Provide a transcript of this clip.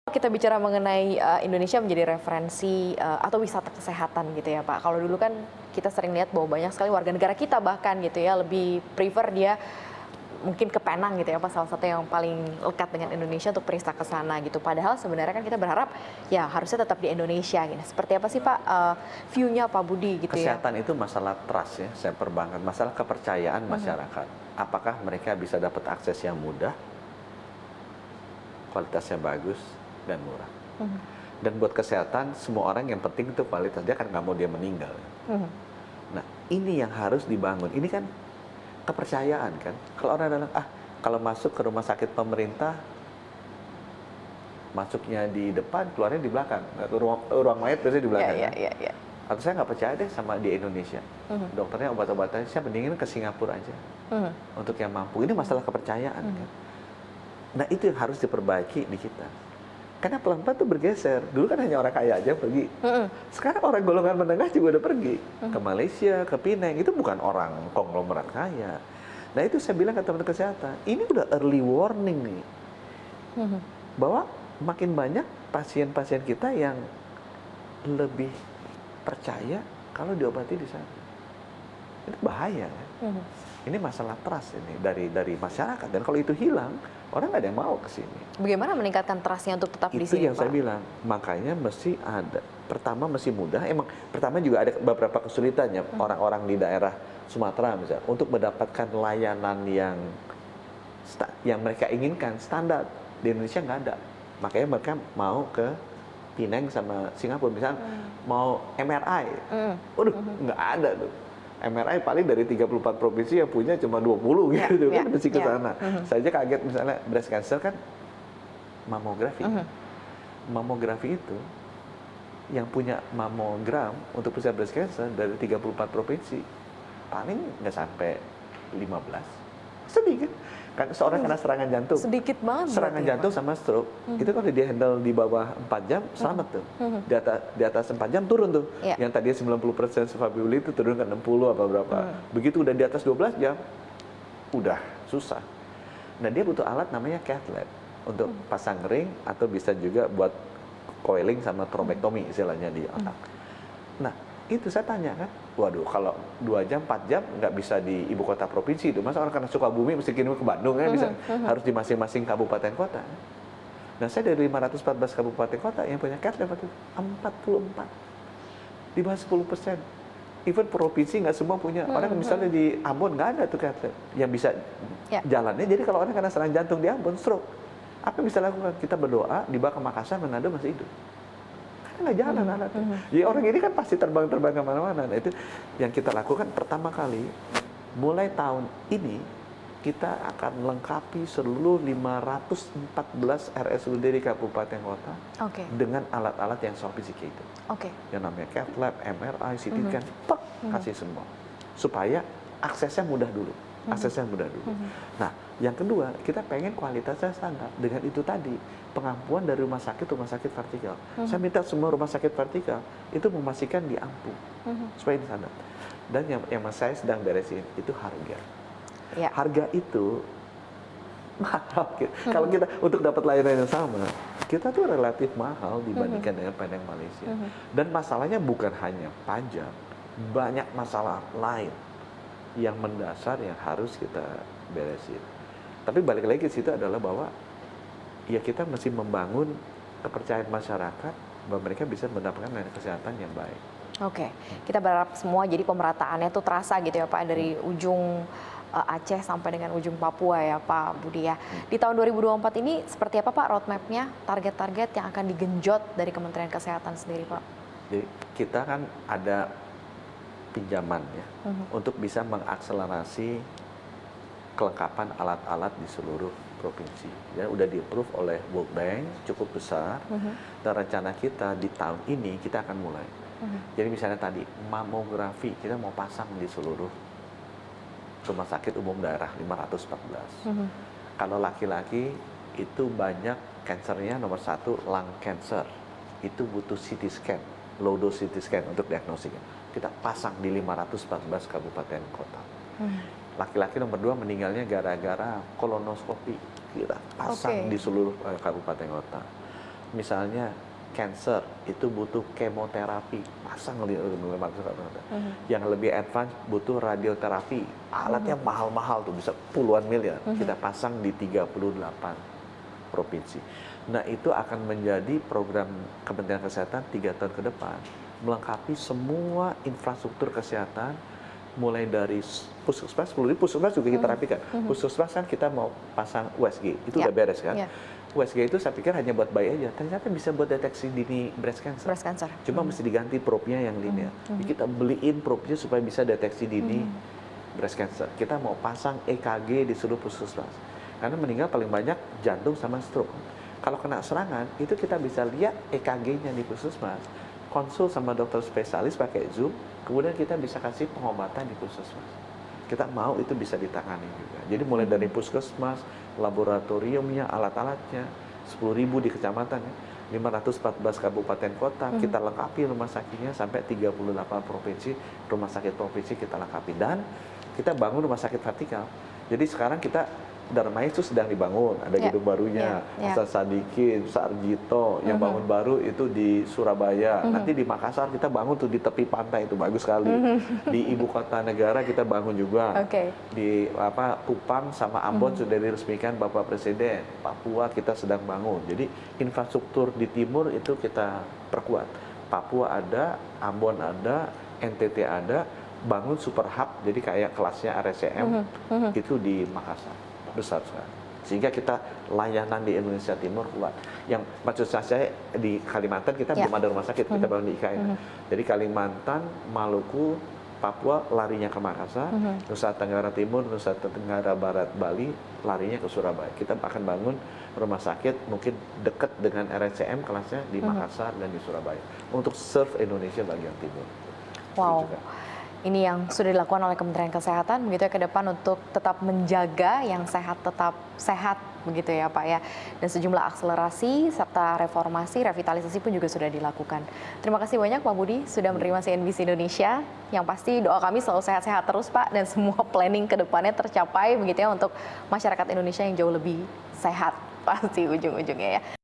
Kita bicara mengenai Indonesia menjadi referensi atau wisata kesehatan gitu ya Pak. Kalau dulu kan kita sering lihat bahwa banyak sekali warga negara kita bahkan gitu ya lebih prefer dia mungkin ke Penang gitu ya Pak, salah satu yang paling lekat dengan Indonesia untuk periksa ke sana gitu. Padahal sebenarnya kan kita berharap ya harusnya tetap di Indonesia gitu. Seperti apa sih Pak view-nya Pak Budi gitu ya? Kesehatan itu masalah trust ya, saya perbankan, masalah kepercayaan masyarakat. Apakah mereka bisa dapat akses yang mudah, kualitasnya bagus, dan murah. Dan buat kesehatan, semua orang yang penting itu kualitas, dia kan nggak mau dia meninggal. Nah, ini yang harus dibangun. Ini kan kepercayaan kan. Kalau orang bilang, kalau masuk ke rumah sakit pemerintah, masuknya di depan, keluarnya di belakang. Ruang mayat biasanya di belakang. Iya. Atau saya nggak percaya deh sama di Indonesia. Dokternya obat-obatannya, saya mendingin ke Singapura aja. Untuk yang mampu. Ini masalah kepercayaan kan. Nah, itu yang harus diperbaiki di kita. Karena pelan-pelan tuh bergeser. Dulu kan hanya orang kaya aja pergi. Sekarang orang golongan menengah juga udah pergi. Ke Malaysia, ke Penang. Itu bukan orang konglomerat kaya. Nah, itu saya bilang ke teman kesehatan. Ini udah early warning nih. Bahwa makin banyak pasien-pasien kita yang lebih percaya kalau diobati di sana. Itu bahaya kan? Ini masalah trust ini dari masyarakat. Dan kalau itu hilang, orang nggak ada yang mau ke sini. Bagaimana meningkatkan trust-nya untuk tetap di Itu sini yang Pak? saya bilang. Makanya mesti ada. Pertama mesti mudah. Emang pertama juga ada beberapa kesulitannya. Orang-orang di daerah Sumatera misalnya. Untuk mendapatkan layanan yang mereka inginkan, standar. Di Indonesia nggak ada. Makanya mereka mau ke Penang sama Singapura. Misalnya mau MRI. Waduh, nggak ada tuh. MRI paling dari 34 provinsi yang punya cuma 20 gitu kan mesti ke sana. Saya aja kaget misalnya breast cancer kan mamografi. Mamografi itu yang punya mamogram untuk periksa breast cancer dari 34 provinsi paling nggak sampai 15. Sedih kan seorang kena serangan jantung. Sedikit banget. Serangan jantung sama stroke. Itu kalau dia handle di bawah 4 jam, selamat tuh. Di atas 4 jam turun tuh. Yang tadinya 90% survivability itu turun ke 60 apa berapa. Begitu udah di atas 12 jam, udah susah. Nah, dia butuh alat namanya cath lab untuk pasang ring atau bisa juga buat coiling sama thrombectomy istilahnya di otak. Nah, itu saya tanya kan, waduh kalau 2 jam, 4 jam nggak bisa di ibu kota provinsi itu. Masa orang karena Sukabumi mesti kirim ke Bandung kan bisa. Harus di masing-masing kabupaten kota. Nah, saya dari 514 kabupaten kota yang punya cath lab itu 44. Di bawah 10%. Even provinsi nggak semua punya. Orang misalnya di Ambon nggak ada tuh cath lab yang bisa jalannya. Jadi kalau orang kena serangan jantung di Ambon, stroke, apa yang bisa lakukan? Kita berdoa, dibawa ke Makassar, Manado masih hidup. Nggak jalan alatnya. Jadi orang ini kan pasti terbang-terbang kemana-mana. Nah, itu yang kita lakukan pertama kali, mulai tahun ini, kita akan lengkapi seluruh 514 RSUD di kabupaten kota dengan alat-alat yang sophisticated. Yang namanya cath lab, MRI, CT scan, kasih semua. Supaya aksesnya mudah dulu. Nah, yang kedua, kita pengen kualitasnya standar. Dengan itu tadi, pengampuan dari rumah sakit vertikal. Saya minta semua rumah sakit vertikal itu memastikan diampu supaya di standar. Dan yang saya sedang beresin itu harga. Harga itu mahal. Kalau kita untuk dapat layanan yang sama, kita tuh relatif mahal dibandingkan dengan Penang Malaysia. Dan masalahnya bukan hanya pajak, banyak masalah lain yang mendasar yang harus kita beresin. Tapi balik lagi ke situ adalah bahwa ya kita mesti membangun kepercayaan masyarakat bahwa mereka bisa mendapatkan layanan kesehatan yang baik. Kita berharap semua jadi pemerataannya tuh terasa gitu ya Pak, dari ujung Aceh sampai dengan ujung Papua ya Pak Budi ya. Di tahun 2024 ini seperti apa Pak roadmap-nya, target-target yang akan digenjot dari Kementerian Kesehatan sendiri Pak? Jadi kita kan ada pinjaman ya untuk bisa mengakselerasi kelengkapan alat-alat di seluruh provinsi. Ya, udah di-approve oleh World Bank cukup besar. Dan rencana kita di tahun ini kita akan mulai. Jadi misalnya tadi mamografi kita mau pasang di seluruh rumah sakit umum daerah 514. Kalau laki-laki itu banyak kansernya nomor 1 lung cancer. Itu butuh CT scan, low dose CT scan untuk diagnosisnya. Kita pasang di 514 kabupaten kota. Laki-laki nomor 2 meninggalnya gara-gara kolonoskopi. Kita pasang di seluruh kabupaten kota. misalnya cancer itu butuh kemoterapi, pasang yang lebih advance butuh radioterapi, alat yang mahal-mahal tuh bisa puluhan miliar, kita pasang di 38 provinsi. Nah itu akan menjadi program Kementerian Kesehatan 3 tahun ke depan, melengkapi semua infrastruktur kesehatan, mulai dari puskesmas, puskesmas juga kita rapikan. Puskesmas kan kita mau pasang USG, itu udah beres kan. USG itu saya pikir hanya buat bayi aja, ternyata bisa buat deteksi dini breast cancer. Cuma mesti diganti probe-nya yang linear. Kita beliin probe-nya supaya bisa deteksi dini breast cancer. Kita mau pasang EKG di seluruh puskesmas. Karena meninggal paling banyak jantung sama stroke. Kalau kena serangan, itu kita bisa lihat EKG-nya di puskesmas, konsul sama dokter spesialis pakai Zoom, kemudian kita bisa kasih pengobatan di puskesmas. Kita mau itu bisa ditangani juga. Jadi mulai dari puskesmas, laboratoriumnya, alat-alatnya, 10.000 di kecamatan, 514 kabupaten kota, kita lengkapi rumah sakitnya sampai 38 provinsi, rumah sakit provinsi kita lengkapi. Dan kita bangun rumah sakit vertikal. Jadi sekarang kita Darmais itu sedang dibangun, ada gedung barunya, Hasan Sadikin, Sarjito, yang bangun baru itu di Surabaya. Nanti di Makassar kita bangun tuh di tepi pantai, itu bagus sekali. Di ibu kota negara kita bangun juga. Di Kupang sama Ambon sudah diresmikan Bapak Presiden. Papua kita sedang bangun. Jadi infrastruktur di timur itu kita perkuat. Papua ada, Ambon ada, NTT ada, bangun super hub, jadi kayak kelasnya RSCM itu di Makassar. Besar sekali. Sehingga kita layanan di Indonesia Timur kuat. Yang maksud saya di Kalimantan kita belum ada rumah sakit, kita bangun di IKN. Jadi Kalimantan, Maluku, Papua larinya ke Makassar, Nusa Tenggara Timur, Nusa Tenggara Barat, Bali larinya ke Surabaya. Kita akan bangun rumah sakit mungkin dekat dengan RSCM kelasnya di Makassar dan di Surabaya untuk serve Indonesia bagian timur. Wow. Ini yang sudah dilakukan oleh Kementerian Kesehatan begitu ya ke depan untuk tetap menjaga yang sehat tetap sehat begitu ya Pak ya. Dan sejumlah akselerasi serta reformasi, revitalisasi pun juga sudah dilakukan. Terima kasih banyak Pak Budi sudah menerima CNBC Indonesia. Yang pasti doa kami selalu sehat-sehat terus Pak dan semua planning ke depannya tercapai begitu ya untuk masyarakat Indonesia yang jauh lebih sehat pasti ujung-ujungnya ya.